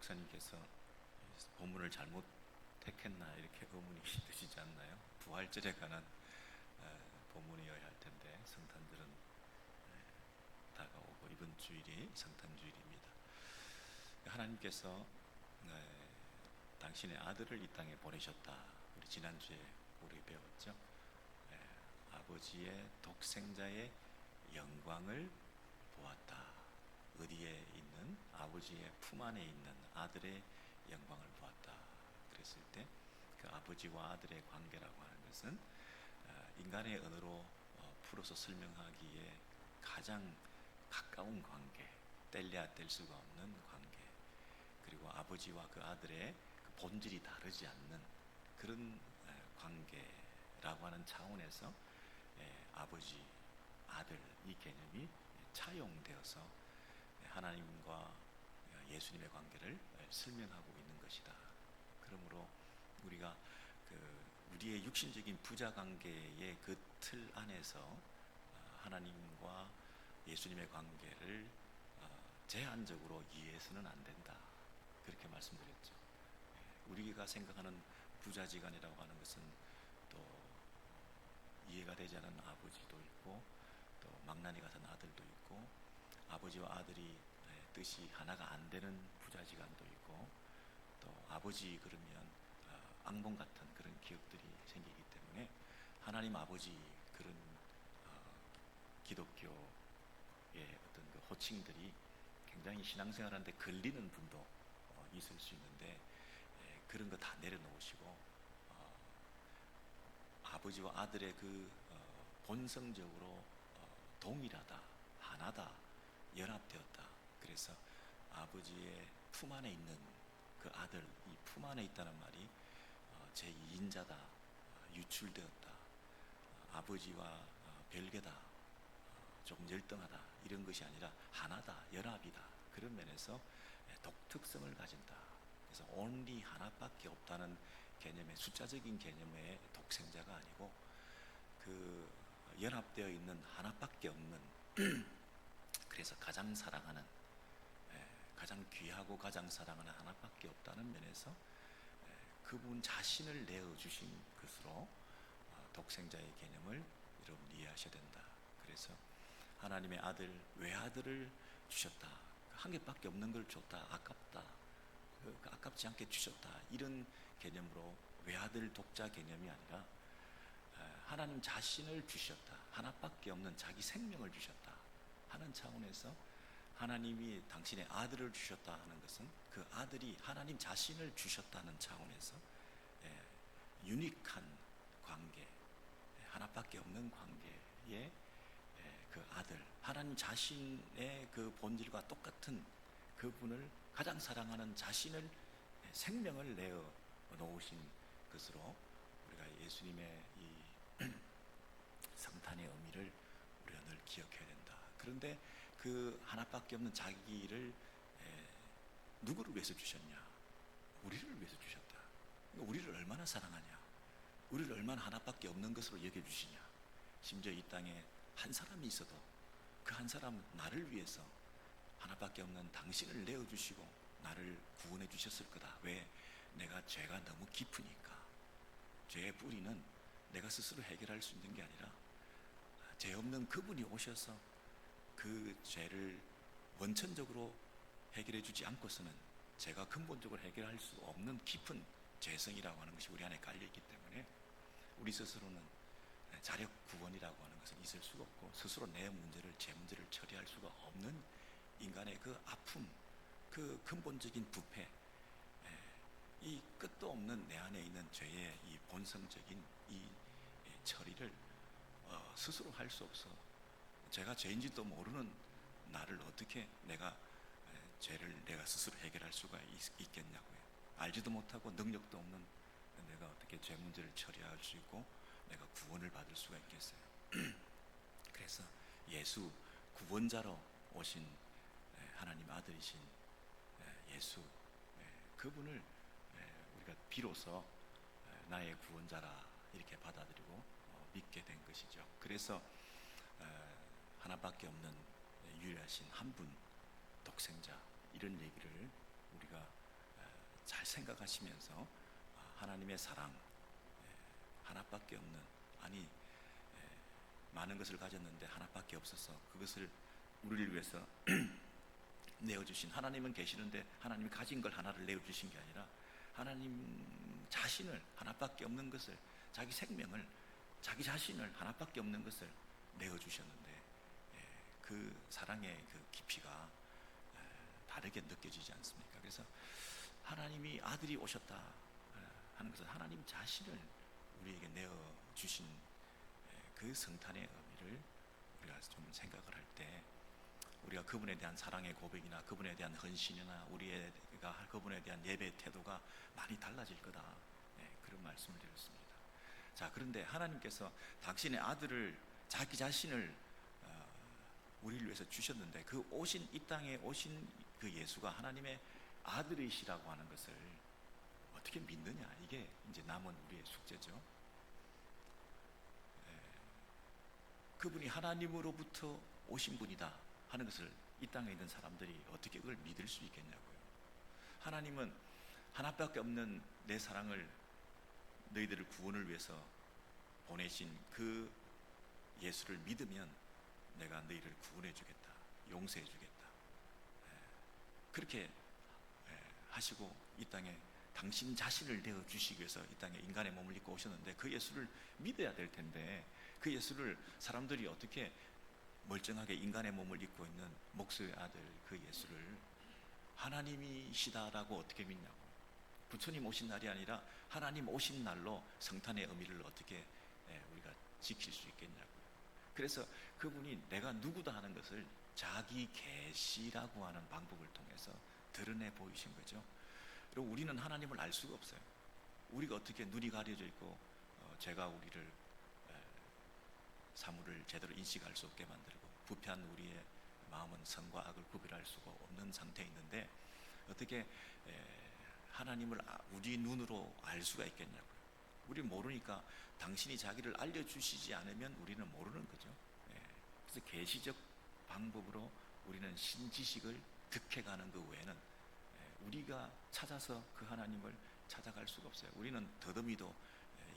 목사님께서 본문을 잘못 택했나 이렇게 의문이 드시지 않나요? 부활절에 관한 본문이어야 할 텐데 성탄절은 다가오고 이번 주일이 성탄주일입니다. 하나님께서 당신의 아들을 이 땅에 보내셨다. 우리 지난주에 우리 배웠죠. 아버지의 독생자의 영광을 보았다. 어디에 있는 아버지의 품 안에 있는 아들의 영광을 보았다. 그랬을 때 그 아버지와 아들의 관계라고 하는 것은 인간의 언어로 풀어서 설명하기에 가장 가까운 관계, 뗄래야 뗄 수가 없는 관계, 그리고 아버지와 그 아들의 그 본질이 다르지 않는 그런 관계라고 하는 차원에서 아버지, 아들 이 개념이 차용되어서 하나님과 예수님의 관계를 설명하고 있는 것이다. 그러므로 우리가 우리의 육신적인 부자 관계의 그 틀 안에서 하나님과 예수님의 관계를 제한적으로 이해해서는 안 된다. 그렇게 말씀드렸죠. 우리가 생각하는 부자지간이라고 하는 것은 또 이해가 되지 않은 아버지도 있고 또 망나니 같은 아들도 있고 아버지와 아들이 뜻이 하나가 안 되는 부자지간도 있고 또 아버지 그러면 악몽 같은 그런 기억들이 생기기 때문에 하나님 아버지 그런 기독교의 어떤 그 호칭들이 굉장히 신앙생활하는데 걸리는 분도 있을 수 있는데 그런 거 다 내려놓으시고 아버지와 아들의 그 본성적으로 동일하다, 하나다, 연합되었다. 그래서 아버지의 품 안에 있는 그 아들, 이 품 안에 있다는 말이 제2인자다, 유출되었다, 아버지와 별개다, 조금 열등하다 이런 것이 아니라 하나다, 연합이다. 그런 면에서 독특성을 가진다. 그래서 only 하나밖에 없다는 개념의 숫자적인 개념의 독생자가 아니고 그 연합되어 있는 하나밖에 없는 그래서 가장 사랑하는 가장 귀하고 가장 사랑하는 하나밖에 없다는 면에서 그분 자신을 내어주신 것으로 독생자의 개념을 여러분 이해하셔야 된다. 그래서 하나님의 아들, 외아들을 주셨다. 한 개밖에 없는 걸 줬다. 아깝다. 아깝지 않게 주셨다. 이런 개념으로 외아들 독자 개념이 아니라 하나님 자신을 주셨다. 하나밖에 없는 자기 생명을 주셨다 하는 차원에서 하나님이 당신의 아들을 주셨다 하는 것은 그 아들이 하나님 자신을 주셨다는 차원에서 유니크한 관계, 하나밖에 없는 관계의 그 아들, 하나님 자신의 그 본질과 똑같은 그분을 가장 사랑하는 자신을 생명을 내어 놓으신 것으로 우리가 예수님의 이 성탄의 의미를 우리가 늘 기억해야 된다. 그런데 그 하나밖에 없는 자기를 누구를 위해서 주셨냐? 우리를 위해서 주셨다. 우리를 얼마나 사랑하냐? 우리를 얼마나 하나밖에 없는 것으로 여겨주시냐? 심지어 이 땅에 한 사람이 있어도 그 한 사람은 나를 위해서 하나밖에 없는 당신을 내어주시고 나를 구원해 주셨을 거다. 왜? 내가 죄가 너무 깊으니까. 죄의 뿌리는 내가 스스로 해결할 수 있는 게 아니라 죄 없는 그분이 오셔서 그 죄를 원천적으로 해결해 주지 않고서는 죄가 근본적으로 해결할 수 없는 깊은 죄성이라고 하는 것이 우리 안에 깔려있기 때문에 우리 스스로는 자력 구원이라고 하는 것은 있을 수가 없고 스스로 내 문제를, 제 문제를 처리할 수가 없는 인간의 그 아픔, 그 근본적인 부패, 이 끝도 없는 내 안에 있는 죄의 이 본성적인 이 처리를 스스로 할 수 없어. 제가 죄인지도 모르는 나를 어떻게 내가 죄를 내가 스스로 해결할 수가 있겠냐고요. 알지도 못하고 능력도 없는 내가 어떻게 죄 문제를 처리할 수 있고 내가 구원을 받을 수가 있겠어요. 그래서 예수 구원자로 오신 하나님 아들이신 예수, 그분을 우리가 비로소 나의 구원자라 이렇게 받아들이고 믿게 된 것이죠. 그래서 하나밖에 없는 유일하신 한 분, 독생자, 이런 얘기를 우리가 생각하시면서 하나님의 사랑, 하나밖에 없는, 아니 많은 것을 가졌는데 하나밖에 없어서 그것을 우리를 위해서 내어주신, 하나님은 계시는데 하나님이 가진 걸 하나를 내어주신 게 아니라 하나님 자신을, 하나밖에 없는 것을, 자기 생명을, 자기 자신을, 하나밖에 없는 것을 내어주셨는데 그 사랑의 그 깊이가 다르게 느껴지지 않습니까? 그래서 하나님이 아들이 오셨다 하는 것은 하나님 자신을 우리에게 내어주신 그 성탄의 의미를 우리가 좀 생각을 할 때, 우리가 그분에 대한 사랑의 고백이나 그분에 대한 헌신이나 우리가 그분에 대한 예배의 태도가 많이 달라질 거다, 그런 말씀을 드렸습니다. 자, 그런데 하나님께서 당신의 아들을, 자기 자신을 우리를 위해서 주셨는데, 그 오신, 이 땅에 오신 그 예수가 하나님의 아들이시라고 하는 것을 어떻게 믿느냐, 이게 이제 남은 우리의 숙제죠. 그분이 하나님으로부터 오신 분이다 하는 것을 이 땅에 있는 사람들이 어떻게 그걸 믿을 수 있겠냐고요. 하나님은 하나밖에 없는 내 사랑을, 너희들을 구원을 위해서 보내신 그 예수를 믿으면 내가 너희를 구원해 주겠다, 용서해 주겠다, 그렇게 하시고 이 땅에 당신 자신을 내어주시기 위해서 이 땅에 인간의 몸을 입고 오셨는데, 그 예수를 믿어야 될 텐데 그 예수를 사람들이 어떻게 멀쩡하게 인간의 몸을 입고 있는 목수의 아들 그 예수를 하나님이시다라고 어떻게 믿냐고. 부처님 오신 날이 아니라 하나님 오신 날로 성탄의 의미를 어떻게 우리가 지킬 수 있겠냐고요. 그래서 그분이 내가 누구다 하는 것을 자기 계시라고 하는 방법을 통해서 드러내 보이신 거죠. 그리고 우리는 하나님을 알 수가 없어요. 우리가 어떻게 눈이 가려져 있고 죄가 우리를 사물을 제대로 인식할 수 없게 만들고, 부패한 우리의 마음은 선과 악을 구별할 수가 없는 상태에 있는데 어떻게 하나님을 우리 눈으로 알 수가 있겠냐고요. 우리 모르니까, 당신이 자기를 알려주시지 않으면 우리는 모르는 거죠. 그래서 계시적 방법으로 우리는 신지식을 득해가는 그 외에는 우리가 찾아서 그 하나님을 찾아갈 수가 없어요. 우리는 더듬이도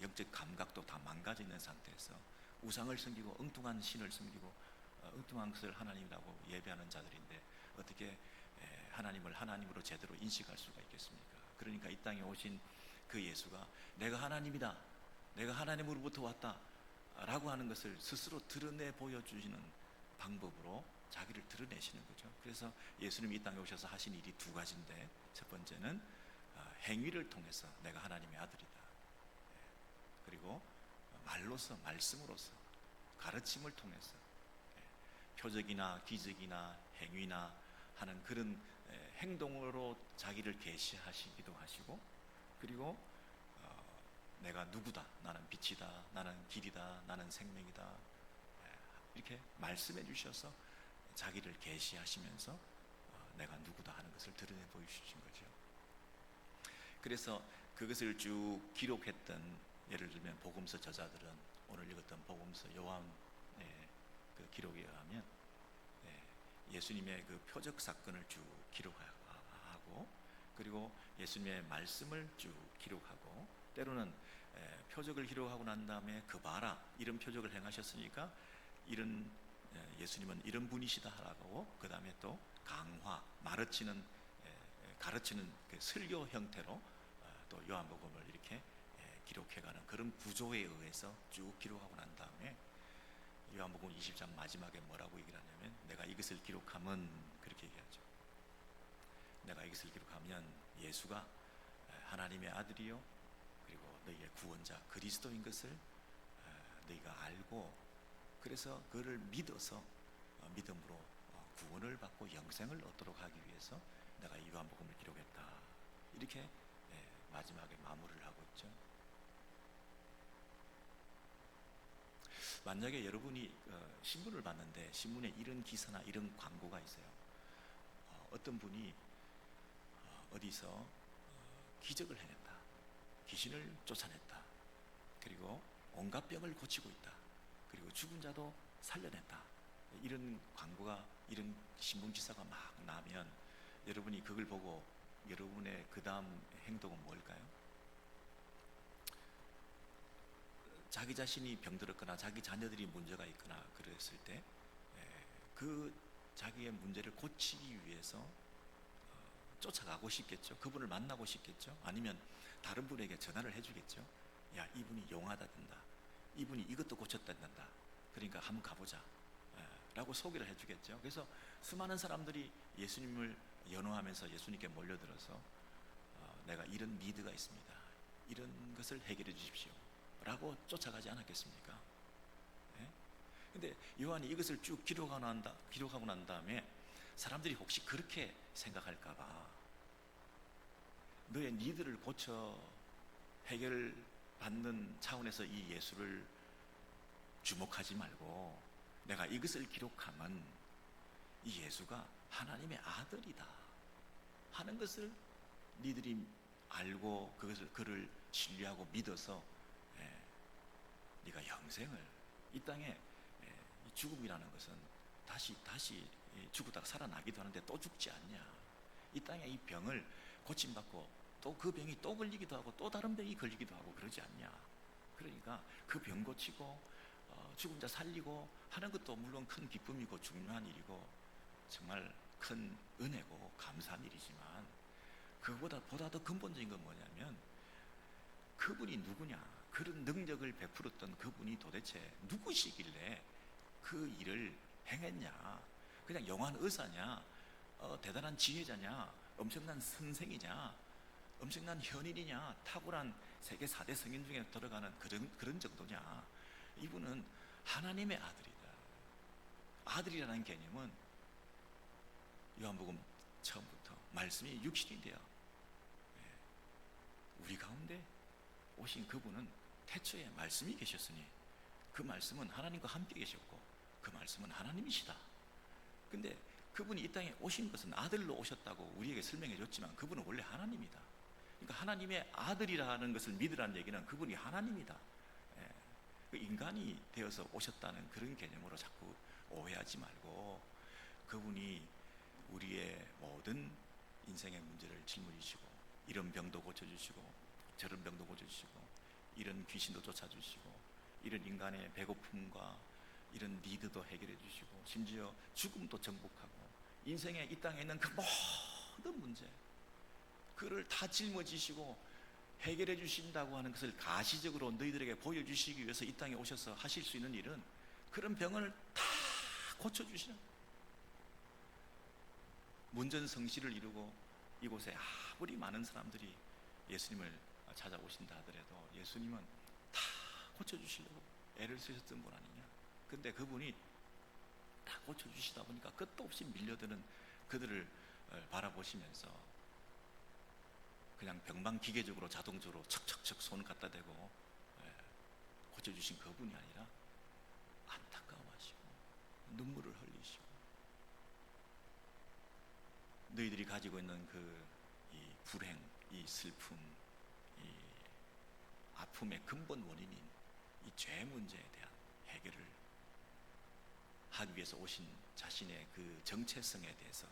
영적 감각도 다 망가져 있는 상태에서 우상을 섬기고 엉뚱한 신을 섬기고 엉뚱한 것을 하나님이라고 예배하는 자들인데 어떻게 하나님을 하나님으로 제대로 인식할 수가 있겠습니까? 그러니까 이 땅에 오신 그 예수가 내가 하나님이다, 내가 하나님으로부터 왔다 라고 하는 것을 스스로 드러내 보여주시는 방법으로 자기를 드러내시는 거죠. 그래서 예수님이 이 땅에 오셔서 하신 일이 두 가지인데, 첫 번째는 행위를 통해서 내가 하나님의 아들이다, 그리고 말로서, 말씀으로서, 가르침을 통해서 표적이나 기적이나 행위나 하는 그런 행동으로 자기를 계시하시기도 하시고, 그리고 내가 누구다, 나는 빛이다, 나는 길이다, 나는 생명이다, 이렇게 말씀해 주셔서 자기를 계시하시면서 내가 누구다 하는 것을 드러내 보이신 거죠. 그래서 그것을 쭉 기록했던, 예를 들면 복음서 저자들은 오늘 읽었던 복음서 요한의 그 기록에 의하면 예수님의 그 표적 사건을 쭉 기록하고, 그리고 예수님의 말씀을 쭉 기록하고, 때로는 표적을 기록하고 난 다음에 그 봐라, 이런 표적을 행하셨으니까 이런 예수님은 이런 분이시다 하라고, 그 다음에 또 강화, 가르치는 그 설교 형태로 또 요한복음을 이렇게 기록해가는 그런 구조에 의해서 쭉 기록하고 난 다음에 요한복음 20장 마지막에 뭐라고 얘기를 하냐면, 내가 이것을 기록하면, 그렇게 얘기하죠. 내가 이것을 기록하면 예수가 하나님의 아들이요 그리고 너희의 구원자 그리스도인 것을 너희가 알고, 그래서 그를 믿어서 믿음으로 구원을 받고 영생을 얻도록 하기 위해서 내가 이 요한복음을 기록했다, 이렇게 마지막에 마무리를 하고 있죠. 만약에 여러분이 신문을 봤는데 신문에 이런 기사나 이런 광고가 있어요. 어떤 분이 어디서 기적을 해냈다, 귀신을 쫓아냈다, 그리고 온갖 병을 고치고 있다, 그리고 죽은 자도 살려냈다, 이런 광고가, 이런 신문 기사가 막 나면 여러분이 그걸 보고 여러분의 그 그 다음 행동은 뭘까요? 자기 자신이 병들었거나 자기 자녀들이 문제가 있거나 그랬을 때 그 자기의 문제를 고치기 위해서 쫓아가고 싶겠죠. 그분을 만나고 싶겠죠. 아니면 다른 분에게 전화를 해주겠죠. 야, 이분이 용하다든다, 이분이 이것도 고쳤다든다, 그러니까 한번 가보자 라고 소개를 해주겠죠. 그래서 수많은 사람들이 예수님을 연호하면서 예수님께 몰려들어서 내가 이런 니드가 있습니다, 이런 것을 해결해 주십시오 라고 쫓아가지 않았겠습니까? 근데 요한이 이것을 쭉 기록하고 난 다음에 사람들이 혹시 그렇게 생각할까봐 너의 니드를 고쳐 해결받는 차원에서 이 예수를 주목하지 말고 내가 이것을 기록하면 이 예수가 하나님의 아들이다 하는 것을 니들이 알고 그를 신뢰하고 믿어서 네가 영생을 이 땅에 죽음이라는 것은 다시 죽었다가 살아나기도 하는데 또 죽지 않냐, 이 땅에 이 병을 고침받고 또 그 병이 또 걸리기도 하고 또 다른 병이 걸리기도 하고 그러지 않냐. 그러니까 그 병 고치고 죽은 자 살리고 하는 것도 물론 큰 기쁨이고 중요한 일이고 정말 큰 은혜고 감사한 일이지만 보다 더 근본적인 건 뭐냐면 그분이 누구냐, 그런 능력을 베풀었던 그분이 도대체 누구시길래 그 일을 행했냐. 그냥 영한 의사냐, 대단한 지혜자냐, 엄청난 선생이냐, 엄청난 현인이냐, 탁월한 세계 4대 성인 중에 들어가는 그런 정도냐. 이분은 하나님의 아들이다. 아들이라는 개념은 요한복음 처음부터 말씀이 육신이 되어 우리 가운데 오신 그분은 태초에 말씀이 계셨으니 그 말씀은 하나님과 함께 계셨고 그 말씀은 하나님이시다. 근데 그분이 이 땅에 오신 것은 아들로 오셨다고 우리에게 설명해 줬지만 그분은 원래 하나님이다. 그러니까 하나님의 아들이라는 것을 믿으라는 얘기는 그분이 하나님이다. 그 인간이 되어서 오셨다는 그런 개념으로 자꾸 오해하지 말고 그분이 우리의 모든 인생의 문제를 짊어지시고 이런 병도 고쳐주시고 저런 병도 고쳐주시고 이런 귀신도 쫓아주시고 이런 인간의 배고픔과 이런 니드도 해결해 주시고 심지어 죽음도 정복하고 인생에 이 땅에 있는 그 모든 문제 그를 다 짊어지시고 해결해 주신다고 하는 것을 가시적으로 너희들에게 보여주시기 위해서 이 땅에 오셔서 하실 수 있는 일은 그런 병을 다 고쳐주시는, 문전성시를 이루고 이곳에 아무리 많은 사람들이 예수님을 찾아오신다 하더라도 예수님은 다 고쳐주시려고 애를 쓰셨던 분 아니냐. 근데 그분이 다 고쳐주시다 보니까 끝도 없이 밀려드는 그들을 바라보시면서 그냥 병만 기계적으로 자동적으로 척척척 손 갖다 대고 고쳐주신 그분이 아니라 안타까워하시고 눈물을 흘리시고 너희들이 가지고 있는 이 불행, 이 슬픔, 이 아픔의 근본 원인인 이 죄 문제에 대한 해결을 하기 위해서 오신 자신의 그 정체성에 대해서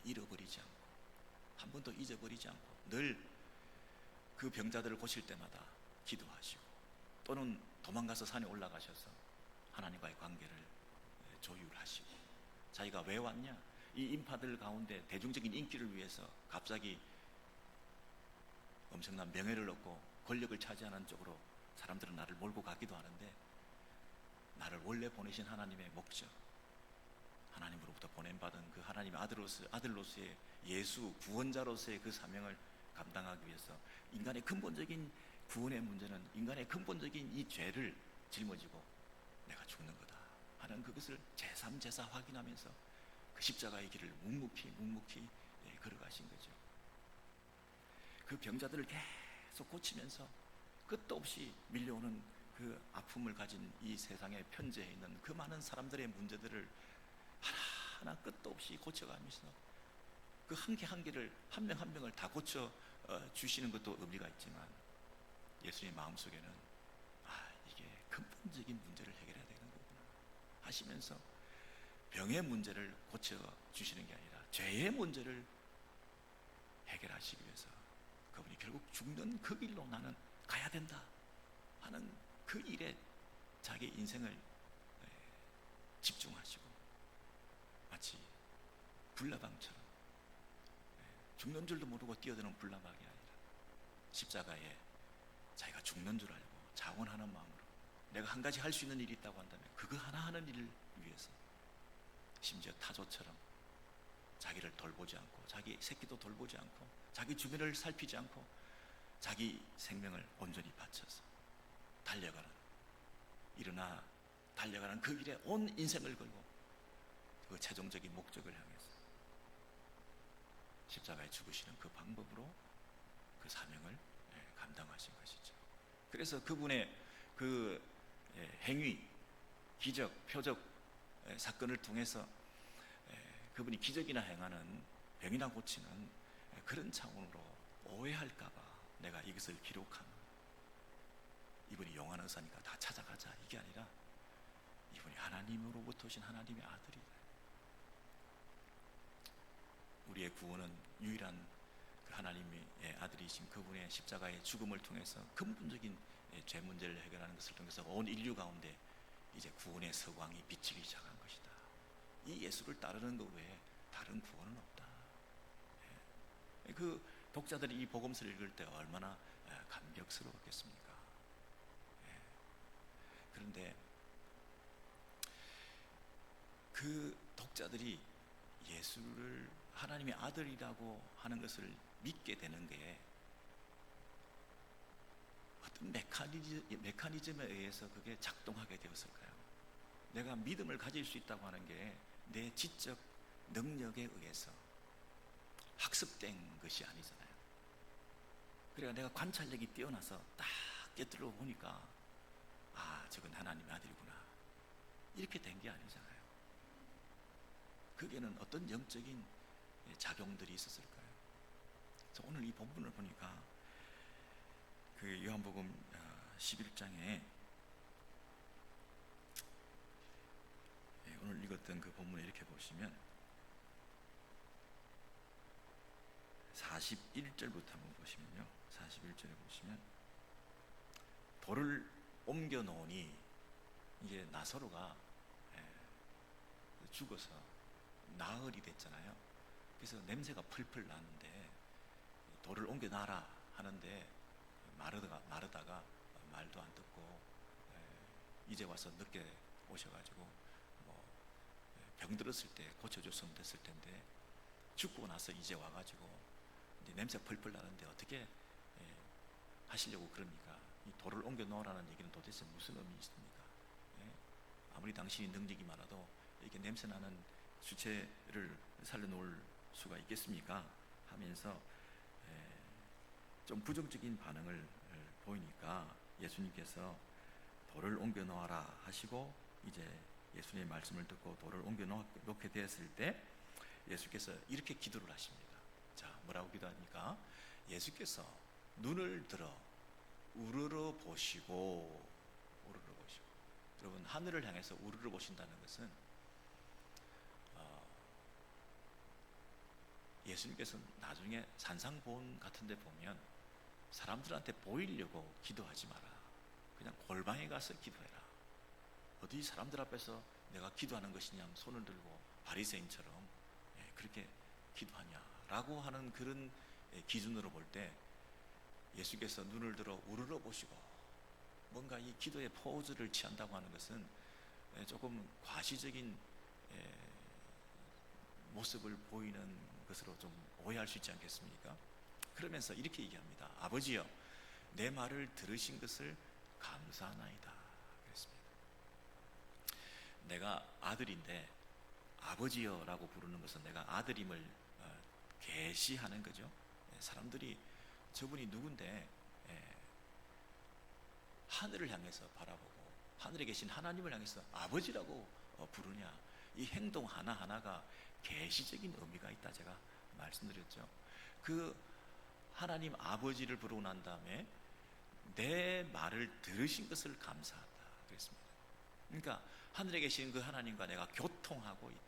잃어버리지 않고 한 번도 잊어버리지 않고 늘 그 병자들을 고칠 때마다 기도하시고 또는 도망가서 산에 올라가셔서 하나님과의 관계를 조율하시고 자기가 왜 왔냐, 이 인파들 가운데 대중적인 인기를 위해서 갑자기 엄청난 명예를 얻고 권력을 차지하는 쪽으로 사람들은 나를 몰고 가기도 하는데 나를 원래 보내신 하나님의 목적, 하나님으로부터 보냄받은 그 하나님의 아들로서의 예수 구원자로서의 그 사명을 감당하기 위해서 인간의 근본적인 구원의 문제는 인간의 근본적인 이 죄를 짊어지고 내가 죽는 거다 하는 그것을 제3, 제4 확인하면서 그 십자가의 길을 묵묵히 걸어가신 거죠. 그 병자들을 계속 고치면서 끝도 없이 밀려오는 그 아픔을 가진 이 세상에 편재해 있는 그 많은 사람들의 문제들을 하나하나 끝도 없이 고쳐가면서 그 한 개 한 개를 한 명 한 명을 다 고쳐 주시는 것도 의미가 있지만 예수님의 마음속에는 이게 근본적인 문제를 해결해야 되는 거구나 하시면서 병의 문제를 고쳐 주시는 게 아니라 죄의 문제를 해결하시기 위해서 그분이 결국 죽는 그 길로 나는 가야 된다 하는 그 일에 자기 인생을 집중하시고 마치 불나방처럼 죽는 줄도 모르고 뛰어드는 불나방이 아니라 십자가에 자기가 죽는 줄 알고 자원하는 마음으로 내가 한 가지 할 수 있는 일이 있다고 한다면 그거 하나 하는 일을 위해서 심지어 타조처럼 자기를 돌보지 않고 자기 새끼도 돌보지 않고 자기 주변을 살피지 않고 자기 생명을 온전히 바쳐서 달려가는, 일어나 달려가는 그 길에 온 인생을 걸고 그 최종적인 목적을 향해서 십자가에 죽으시는 그 방법으로 그 사명을 감당하신 것이죠. 그래서 그분의 그 행위, 기적, 표적 사건을 통해서 그분이 기적이나 행하는, 병이나 고치는 그런 차원으로 오해할까봐 내가 이것을 기록한, 이분이 용한 의사니까 다 찾아가자 이게 아니라 이분이 하나님으로부터 오신 하나님의 아들이다. 우리의 구원은 유일한 그 하나님의 아들이신 그분의 십자가의 죽음을 통해서 근본적인 죄 문제를 해결하는 것을 통해서 온 인류 가운데 이제 구원의 서광이 비치기 시작한 것이다. 이 예수를 따르는 것 외에 다른 구원은 없다. 그 독자들이 이 복음서를 읽을 때 얼마나 감격스러웠겠습니까? 그런데 그 독자들이 예수를 하나님의 아들이라고 하는 것을 믿게 되는 게 어떤 메커니즘에 의해서 그게 작동하게 되었을까요? 내가 믿음을 가질 수 있다고 하는 게 내 지적 능력에 의해서 학습된 것이 아니잖아요. 그래야 내가 관찰력이 뛰어나서 딱 꿰뚫어 보니까 아, 저건 하나님의 아들이구나 이렇게 된 게 아니잖아요. 그게는 어떤 영적인 작용들이 있었을까요? 그래서 오늘 이 본문을 보니까 그 요한복음 11장에 오늘 읽었던 그 본문을 이렇게 보시면 41절부터 한번 보시면요, 41절에 보시면 돌을 옮겨 놓으니 이제 나사로가 죽어서 나흘이 됐잖아요. 그래서 냄새가 풀풀 나는데 돌을 옮겨 놔라 하는데 마르다가 말도 안 듣고 이제 와서 늦게 오셔가지고 병들었을 때 고쳐줬으면 됐을 텐데 죽고 나서 이제 와가지고 이제 냄새 펄펄 나는데 어떻게 하시려고 그럽니까? 이 돌을 옮겨 놓으라는 얘기는 도대체 무슨 의미 있습니까? 아무리 당신이 능력이 많아도 이렇게 냄새 나는 주체를 살려놓을 수가 있겠습니까? 하면서 좀 부정적인 반응을 보이니까 예수님께서 돌을 옮겨 놓아라 하시고 이제 예수님의 말씀을 듣고 돌을 옮겨 놓게 되었을 때 예수께서 이렇게 기도를 하십니다. 자, 뭐라고 기도합니까? 예수께서 눈을 들어 우러러 보시고, 여러분 하늘을 향해서 우러러 보신다는 것은 예수님께서 나중에 산상보훈 같은 데 보면 사람들한테 보이려고 기도하지 마라, 그냥 골방에 가서 기도해라. 어디 사람들 앞에서 내가 기도하는 것이냐 손을 들고 바리새인처럼 그렇게 기도하냐라고 하는 그런 기준으로 볼 때 예수께서 눈을 들어 우러러 보시고 뭔가 이 기도의 포즈를 취한다고 하는 것은 조금 과시적인 모습을 보이는 것으로 좀 오해할 수 있지 않겠습니까? 그러면서 이렇게 얘기합니다. 아버지여, 내 말을 들으신 것을 감사하나이다 그랬습니다. 내가 아들인데 아버지여라고 부르는 것은 내가 아들임을 계시하는 거죠. 사람들이 저분이 누군데 하늘을 향해서 바라보고 하늘에 계신 하나님을 향해서 아버지라고 부르냐, 이 행동 하나하나가 계시적인 의미가 있다 제가 말씀드렸죠. 그 하나님 아버지를 부르고 난 다음에 내 말을 들으신 것을 감사하다 그랬습니다. 그러니까 하늘에 계신 그 하나님과 내가 교통하고 있다.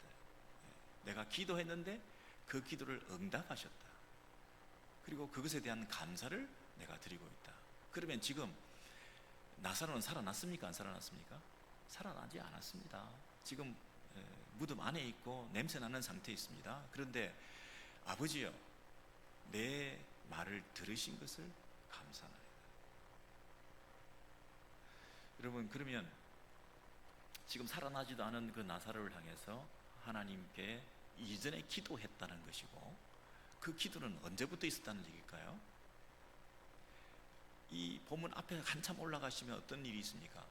내가 기도했는데 그 기도를 응답하셨다. 그리고 그것에 대한 감사를 내가 드리고 있다. 그러면 지금 나사로는 살아났습니까? 안 살아났습니까? 살아나지 않았습니다. 지금 무덤 안에 있고 냄새나는 상태에 있습니다. 그런데 아버지여, 내 말을 들으신 것을 감사합니다. 여러분, 그러면 지금 살아나지도 않은 그 나사로를 향해서 하나님께 이전에 기도했다는 것이고, 그 기도는 언제부터 있었다는 얘기일까요? 이 본문 앞에 한참 올라가시면 어떤 일이 있습니까?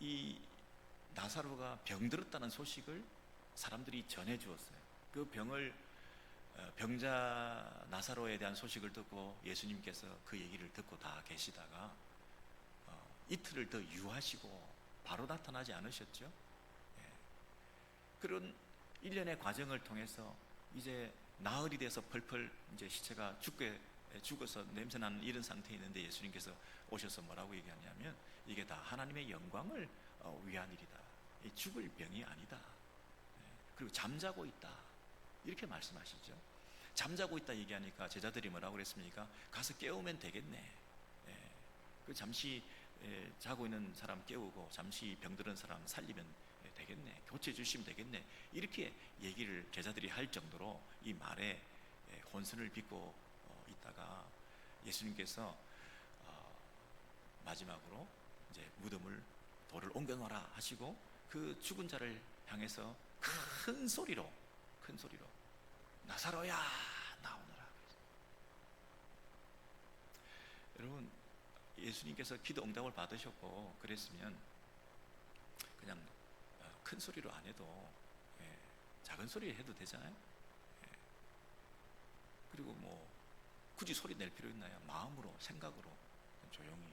이 나사로가 병들었다는 소식을 사람들이 전해 주었어요. 그 병자 나사로에 대한 소식을 듣고 예수님께서 그 얘기를 듣고 다 계시다가 이틀을 더 유하시고 바로 나타나지 않으셨죠? 그런 일련의 과정을 통해서 이제 나흘이 돼서 펄펄 이제 시체가 죽어서 냄새나는 이런 상태에 있는데 예수님께서 오셔서 뭐라고 얘기하냐면, 이게 다 하나님의 영광을 위한 일이다. 죽을 병이 아니다. 그리고 잠자고 있다. 이렇게 말씀하시죠. 잠자고 있다 얘기하니까 제자들이 뭐라고 그랬습니까? 가서 깨우면 되겠네. 그 잠시 자고 있는 사람 깨우고 잠시 병들은 사람 살리면 되겠네. 교체해 주시면 되겠네. 이렇게 얘기를 제자들이 할 정도로 이 말에 혼선을 빚고 있다가 예수님께서 마지막으로 이제 돌을 옮겨놔라 하시고 그 죽은 자를 향해서 큰 소리로 나사로야 나오너라. 여러분, 예수님께서 기도 응답을 받으셨고 그랬으면 그냥 큰 소리로 안 해도 작은 소리에 해도 되잖아요. 그리고 뭐 굳이 소리 낼 필요 있나요? 마음으로, 생각으로 조용히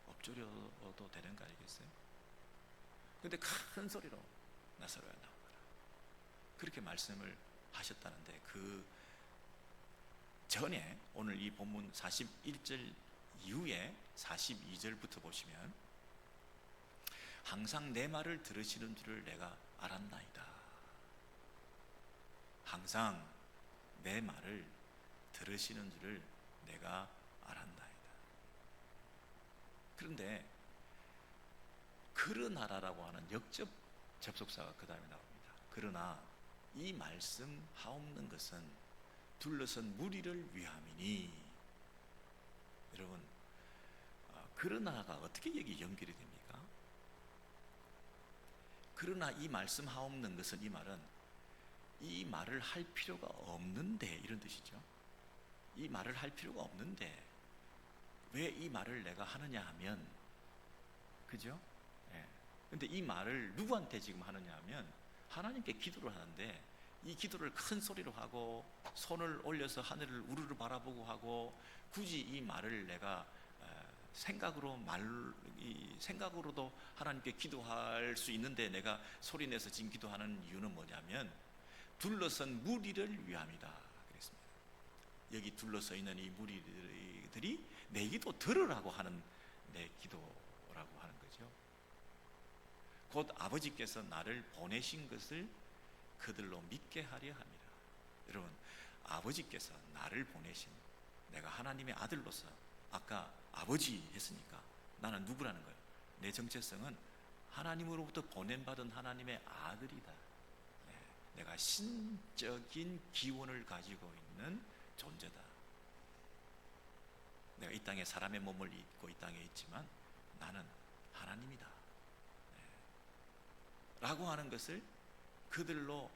엎드려도 되는 거 아니겠어요? 근데 큰 소리로 나사로야 나오너라, 그렇게 말씀을 하셨다는데, 그 전에 오늘 이 본문 41절 이후에 42절부터 보시면 항상 내 말을 들으시는 줄을 내가 알았나이다. 항상 내 말을 들으시는 줄을 내가 알았나이다. 그런데 그러나라라고 하는 역접 접속사가 그 다음에 나옵니다. 그러나 이 말씀 하옵는 것은 둘러선 무리를 위함이니. 여러분, 그러나가 어떻게 여기 연결이 됩니까? 그러나 이 말씀 하옵는 것은, 이 말은 이 말을 할 필요가 없는데, 이런 뜻이죠. 이 말을 할 필요가 없는데 왜 이 말을 내가 하느냐 하면, 그죠? 근데 이 말을 누구한테 지금 하느냐 하면 하나님께 기도를 하는데, 이 기도를 큰 소리로 하고 손을 올려서 하늘을 우르르 바라보고 하고, 굳이 이 말을 내가 생각으로도 하나님께 기도할 수 있는데 내가 소리내서 지금 기도하는 이유는 뭐냐면, 둘러선 무리를 위함이다 그랬습니다. 여기 둘러서 있는 이 무리들이 내 기도 들으라고 하는 내 기도라고 하는 거죠. 곧 아버지께서 나를 보내신 것을 그들로 믿게 하려 함이라. 여러분, 아버지께서 나를 보내신, 내가 하나님의 아들로서, 아까 아버지 했으니까 나는 누구라는 거예요? 내 정체성은 하나님으로부터 보낸받은 하나님의 아들이다. 내가 신적인 기원을 가지고 있는 존재다. 내가 이 땅에 사람의 몸을 입고 이 땅에 있지만 나는 하나님이다 라고 하는 것을 그들로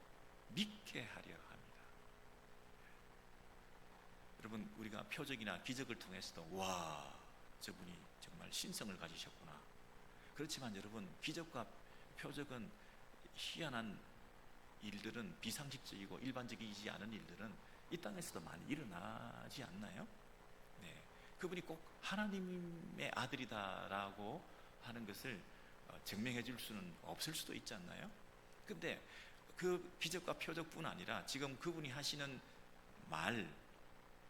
믿게 하려 합니다. 여러분, 우리가 표적이나 기적을 통해서도 와, 저분이 정말 신성을 가지셨구나. 그렇지만 여러분, 기적과 표적은, 희한한 일들은, 비상식적이고 일반적이지 않은 일들은 이 땅에서도 많이 일어나지 않나요? 그분이 꼭 하나님의 아들이다라고 하는 것을 증명해 줄 수는 없을 수도 있지 않나요? 근데 그 기적과 표적뿐 아니라 지금 그분이 하시는 말,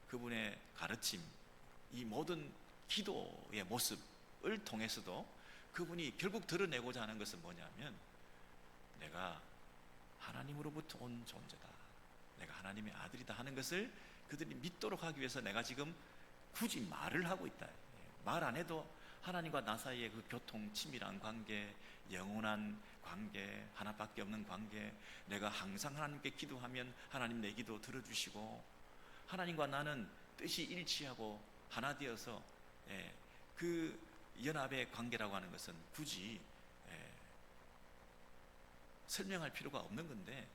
그분의 가르침, 이 모든 기도의 모습을 통해서도 그분이 결국 드러내고자 하는 것은 뭐냐면, 내가 하나님으로부터 온 존재다, 내가 하나님의 아들이다 하는 것을 그들이 믿도록 하기 위해서 내가 지금 굳이 말을 하고 있다. 말 안 해도 하나님과 나 사이의 그 교통, 친밀한 관계, 영원한 관계, 하나밖에 없는 관계, 내가 항상 하나님께 기도하면 하나님 내 기도 들어주시고, 하나님과 나는 뜻이 일치하고 하나 되어서 그 연합의 관계라고 하는 것은 굳이 설명할 필요가 없는 건데,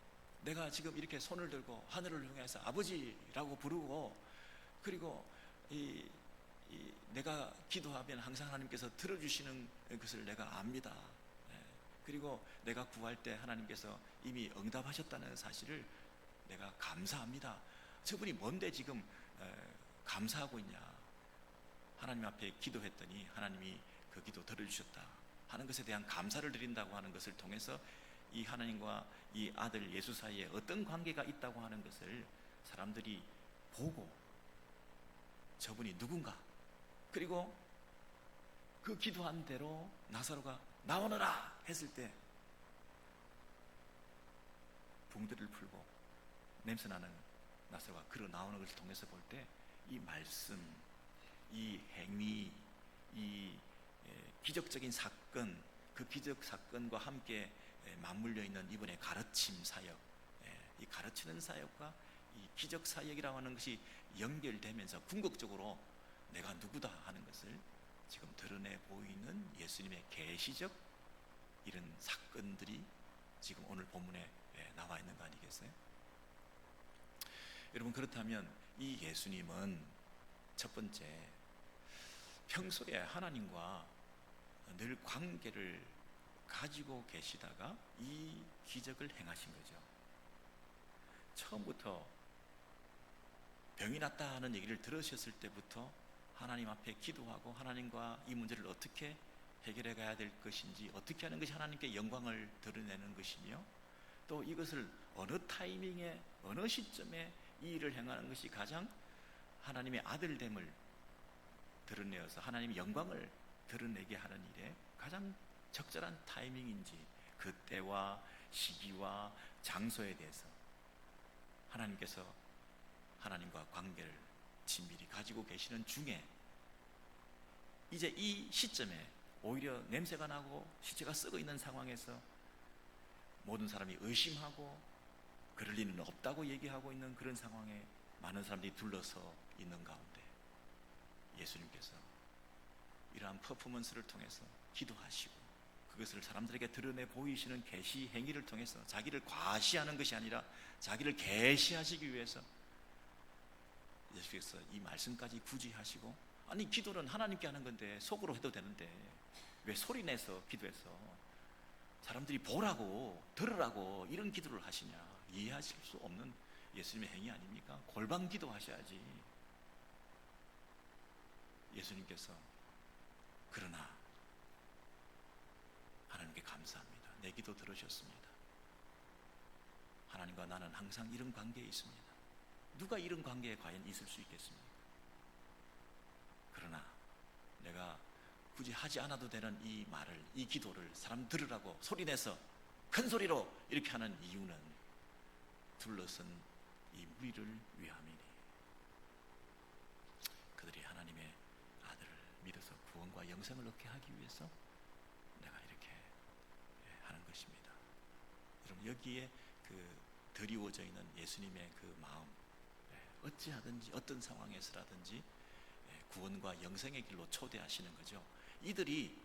내가 지금 이렇게 손을 들고 하늘을 향해서 아버지라고 부르고, 그리고 내가 기도하면 항상 하나님께서 들어주시는 것을 내가 압니다. 그리고 내가 구할 때 하나님께서 이미 응답하셨다는 사실을 내가 감사합니다. 저분이 뭔데 지금 감사하고 있냐? 하나님 앞에 기도했더니 하나님이 그 기도 들어주셨다 하는 것에 대한 감사를 드린다고 하는 것을 통해서 이 하나님과 이 아들 예수 사이에 어떤 관계가 있다고 하는 것을 사람들이 보고, 저분이 누군가, 그리고 그 기도한 대로 나사로가 나오너라 했을 때 붕대를 풀고 냄새나는 나사로가 걸어 나오는 것을 통해서 볼 때 이 말씀, 이 행위, 이 기적적인 사건, 그 기적 사건과 함께 맞물려 있는 이번에 가르침 사역, 이 가르치는 사역과 이 기적 사역이라고 하는 것이 연결되면서 궁극적으로 내가 누구다 하는 것을 지금 드러내 보이는 예수님의 계시적 이런 사건들이 지금 오늘 본문에 나와 있는 거 아니겠어요? 여러분, 그렇다면 이 예수님은 첫 번째, 평소에 하나님과 늘 관계를 가지고 계시다가 이 기적을 행하신 거죠. 처음부터 병이 났다 하는 얘기를 들으셨을 때부터 하나님 앞에 기도하고 하나님과 이 문제를 어떻게 해결해 가야 될 것인지, 어떻게 하는 것이 하나님께 영광을 드러내는 것이며, 또 이것을 어느 타이밍에 어느 시점에 이 일을 행하는 것이 가장 하나님의 아들됨을 드러내어서 하나님의 영광을 드러내게 하는 일에 가장 적절한 타이밍인지, 그 때와 시기와 장소에 대해서 하나님께서 하나님과 관계를 친밀히 가지고 계시는 중에 이제 이 시점에 오히려 냄새가 나고 시체가 썩어 있는 상황에서 모든 사람이 의심하고 그럴 리는 없다고 얘기하고 있는 그런 상황에 많은 사람들이 둘러서 있는 가운데 예수님께서 이러한 퍼포먼스를 통해서 기도하시고 그것을 사람들에게 드러내 보이시는 계시 행위를 통해서 자기를 과시하는 것이 아니라 자기를 계시하시기 위해서 예수께서 이 말씀까지 굳이 하시고, 아니 기도는 하나님께 하는 건데 속으로 해도 되는데 왜 소리 내서 기도해서 사람들이 보라고 들으라고 이런 기도를 하시냐? 이해하실 수 없는 예수님의 행위 아닙니까? 골방 기도하셔야지. 예수님께서 그러나 하나님께 감사합니다. 내 기도 들으셨습니다. 하나님과 나는 항상 이런 관계에 있습니다. 누가 이런 관계에 과연 있을 수 있겠습니까? 그러나 내가 굳이 하지 않아도 되는 이 말을, 이 기도를 사람 들으라고 소리내서 큰 소리로 이렇게 하는 이유는 둘러선 이 무리를 위함이니, 그들이 하나님의 아들을 믿어서 구원과 영생을 얻게 하기 위해서 내가 이렇게 하는 것입니다. 여러분, 여기에 그 드리워져 있는 예수님의 그 마음, 어찌하든지 어떤 상황에서라든지 구원과 영생의 길로 초대하시는 거죠. 이들이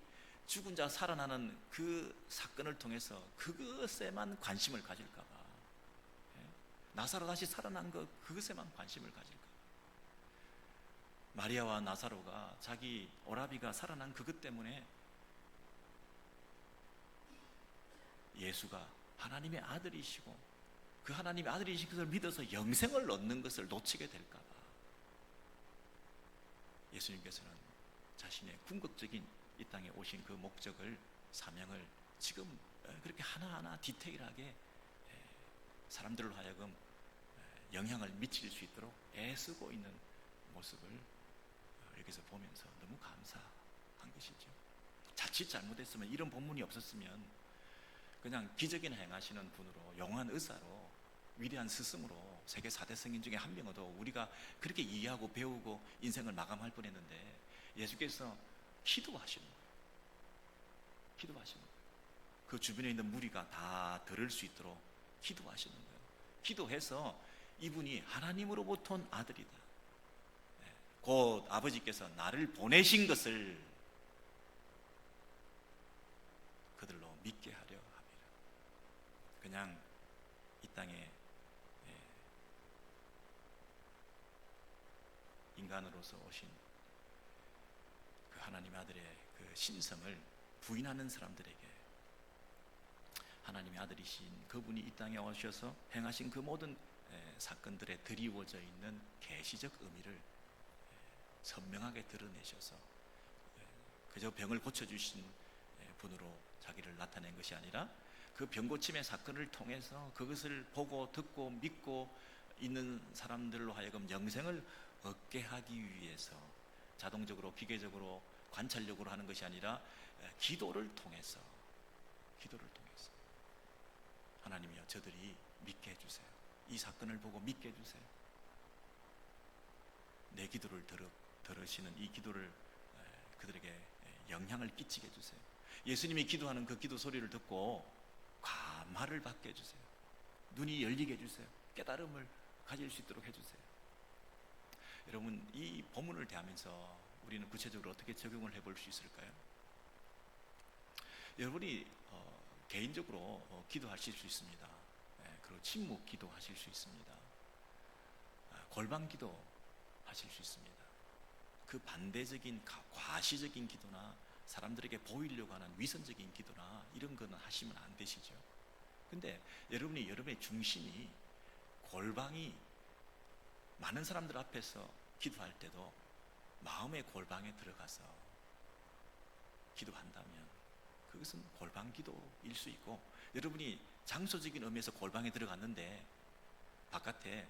죽은 자 살아나는 그 사건을 통해서 그것에만 관심을 가질까 봐, 나사로 다시 살아난 것, 그것에만 관심을 가질까 봐, 마리아와 나사로가 자기 오라비가 살아난 그것 때문에 예수가 하나님의 아들이시고 그 하나님의 아들이신 것을 믿어서 영생을 얻는 것을 놓치게 될까 봐 예수님께서는 자신의 궁극적인 이 땅에 오신 그 목적을, 사명을 지금 그렇게 하나하나 디테일하게 사람들로 하여금 영향을 미칠 수 있도록 애쓰고 있는 모습을 여기서 보면서 너무 감사한 것이죠. 자칫 잘못했으면, 이런 본문이 없었으면 그냥 기적이나 행하시는 분으로, 영원한 의사로, 위대한 스승으로 세계 4대 성인 중에 한 명어도 우리가 그렇게 이해하고 배우고 인생을 마감할 뻔했는데 예수께서 기도하시는 거예요. 기도하시는 거예요. 그 주변에 있는 무리가 다 들을 수 있도록 기도하시는 거예요. 기도해서 이분이 하나님으로부터 온 아들이다, 곧 아버지께서 나를 보내신 것을 그들로 믿게 하려 합니다. 그냥 이 땅에 인간으로서 오신 그 하나님 아들의 그 신성을 부인하는 사람들에게 하나님의 아들이신 그분이 이 땅에 오셔서 행하신 그 모든 사건들에 드리워져 있는 계시적 의미를 선명하게 드러내셔서 그저 병을 고쳐주신 분으로 자기를 나타낸 것이 아니라 그 병고침의 사건을 통해서 그것을 보고 듣고 믿고 있는 사람들로 하여금 영생을 얻게 하기 위해서 자동적으로 기계적으로 관찰력으로 하는 것이 아니라 기도를 통해서 하나님이여 저들이 믿게 해주세요. 이 사건을 보고 믿게 해주세요. 내 기도를 들으시는 이 기도를 그들에게 영향을 끼치게 해주세요. 예수님이 기도하는 그 기도 소리를 듣고 감화를 받게 해주세요. 눈이 열리게 해주세요. 깨달음을 가질 수 있도록 해주세요. 여러분, 이 본문을 대하면서 우리는 구체적으로 어떻게 적용을 해볼 수 있을까요? 여러분이 개인적으로 기도하실 수 있습니다. 그리고 침묵 기도하실 수 있습니다. 골방 기도 하실 수 있습니다. 그 반대적인 과시적인 기도나 사람들에게 보이려고 하는 위선적인 기도나 이런 거는 하시면 안 되시죠. 근데 여러분의 중심이 골방이 많은 사람들 앞에서 기도할 때도 마음의 골방에 들어가서 기도한다면 그것은 골방 기도일 수 있고, 여러분이 장소적인 의미에서 골방에 들어갔는데 바깥에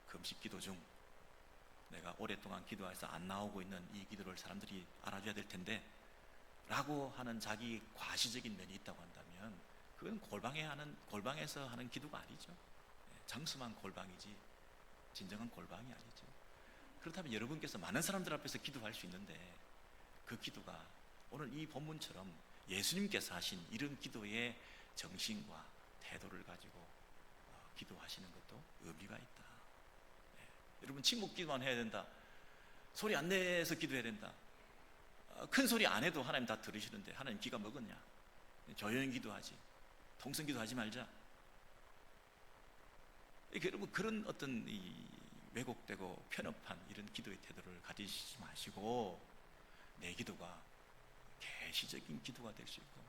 금식 기도 중 내가 오랫동안 기도해서 안 나오고 있는 이 기도를 사람들이 알아줘야 될 텐데 라고 하는 자기 과시적인 면이 있다고 한다면 그건 골방에서 하는 기도가 아니죠. 장수만 골방이지 진정한 골방이 아니죠. 그렇다면 여러분께서 많은 사람들 앞에서 기도할 수 있는데 그 기도가 오늘 이 본문처럼 예수님께서 하신 이런 기도의 정신과 태도를 가지고 기도하시는 것도 의미가 있다. 여러분, 침묵 기도만 해야 된다, 소리 안 내서 기도해야 된다, 큰 소리 안 해도 하나님 다 들으시는데 하나님 귀가 먹었냐, 조용히 기도하지, 통성 기도하지 말자. 여러분, 그런 어떤 이 왜곡되고 편협한 이런 기도의 태도를 가지시지 마시고 내 기도가 계시적인 기도가 될 수 있고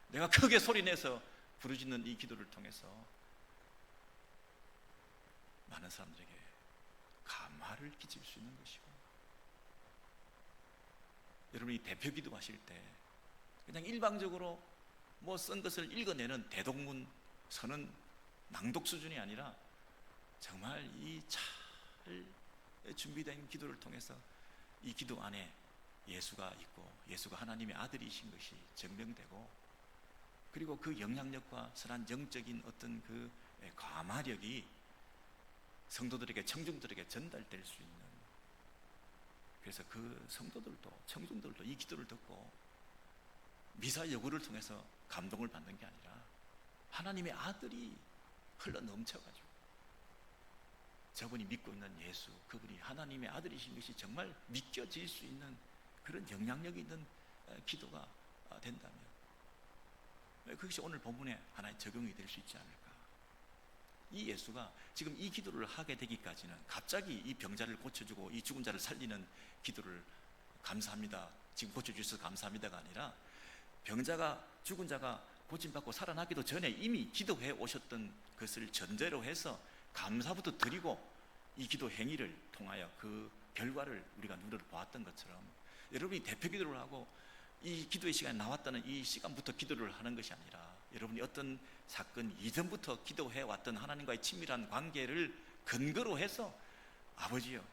내가 크게 소리내서 부르짖는 이 기도를 통해서 많은 사람들에게 감화를 끼칠 수 있는 것이고, 여러분이 대표 기도하실 때 그냥 일방적으로 뭐 쓴 것을 읽어내는 대동문 서는 낭독 수준이 아니라 정말 이 잘 준비된 기도를 통해서 이 기도 안에 예수가 있고 예수가 하나님의 아들이신 것이 증명되고, 그리고 그 영향력과 선한 영적인 어떤 그 감화력이 성도들에게, 청중들에게 전달될 수 있는, 그래서 그 성도들도 청중들도 이 기도를 듣고 미사 여구를 통해서 감동을 받는 게 아니라 하나님의 아들이 흘러 넘쳐가지고 저분이 믿고 있는 예수, 그분이 하나님의 아들이신 것이 정말 믿겨질 수 있는 그런 영향력이 있는 기도가 된다면 그것이 오늘 본문에 하나의 적용이 될 수 있지 않을까. 이 예수가 지금 이 기도를 하게 되기까지는 갑자기 이 병자를 고쳐주고 이 죽은 자를 살리는 기도를 감사합니다, 지금 고쳐주셔서 감사합니다가 아니라 병자가, 죽은 자가 고침받고 살아나기도 전에 이미 기도해 오셨던 것을 전제로 해서 감사부터 드리고 이 기도 행위를 통하여 그 결과를 우리가 눈으로 보았던 것처럼 여러분이 대표 기도를 하고 이 기도의 시간에 나왔다는 이 시간부터 기도를 하는 것이 아니라 여러분이 어떤 사건 이전부터 기도해 왔던 하나님과의 친밀한 관계를 근거로 해서 아버지여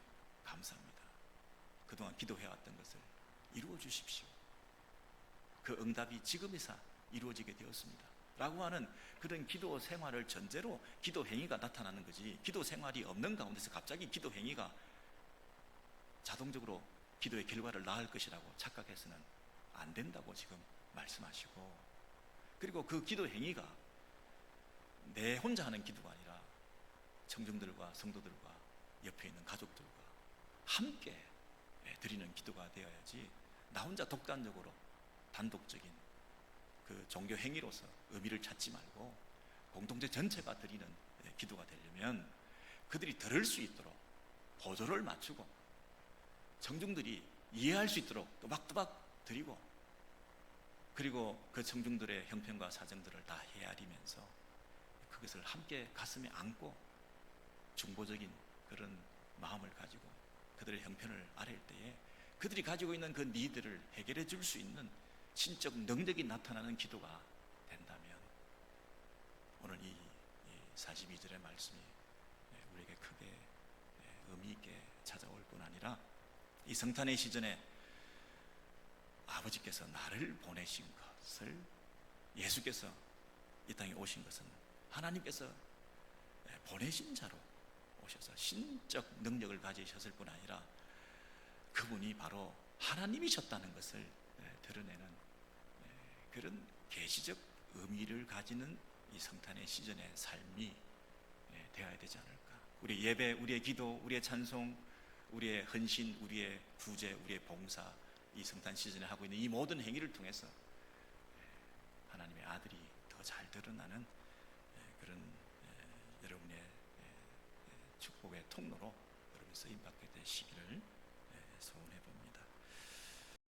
감사합니다, 그동안 기도해 왔던 것을 이루어 주십시오, 그 응답이 지금이사 이루어지게 되었습니다, 라고 하는 그런 기도 생활을 전제로 기도 행위가 나타나는 거지, 기도 생활이 없는 가운데서 갑자기 기도 행위가 자동적으로 기도의 결과를 낳을 것이라고 착각해서는 안 된다고 지금 말씀하시고, 그리고 그 기도 행위가 내 혼자 하는 기도가 아니라 청중들과 성도들과 옆에 있는 가족들과 함께 드리는 기도가 되어야지, 나 혼자 독단적으로 단독적인 그 종교 행위로서 의미를 찾지 말고 공동체 전체가 드리는 기도가 되려면 그들이 들을 수 있도록 보조를 맞추고 청중들이 이해할 수 있도록 또박또박 드리고, 그리고 그 청중들의 형편과 사정들을 다 헤아리면서 그것을 함께 가슴에 안고 중보적인 그런 마음을 가지고 그들의 형편을 아뢰일 때에 그들이 가지고 있는 그 니들을 해결해 줄 수 있는 신적 능력이 나타나는 기도가 된다면, 오늘 이 42절의 말씀이 우리에게 크게 의미 있게 찾아올 뿐 아니라, 이 성탄의 시즌에 아버지께서 나를 보내신 것을, 예수께서 이 땅에 오신 것은 하나님께서 보내신 자로 오셔서 신적 능력을 가지셨을 뿐 아니라 그분이 바로 하나님이셨다는 것을 드러내는 그런 계시적 의미를 가지는 이 성탄의 시즌의 삶이 되어야 되지 않을까. 우리의 예배, 우리의 기도, 우리의 찬송, 우리의 헌신, 우리의 구제, 우리의 봉사, 이 성탄 시즌에 하고 있는 이 모든 행위를 통해서 하나님의 아들이 더 잘 드러나는 그런 여러분의 축복의 통로로 여러분이 쓰임받게 되시기를 소원해 봅니다.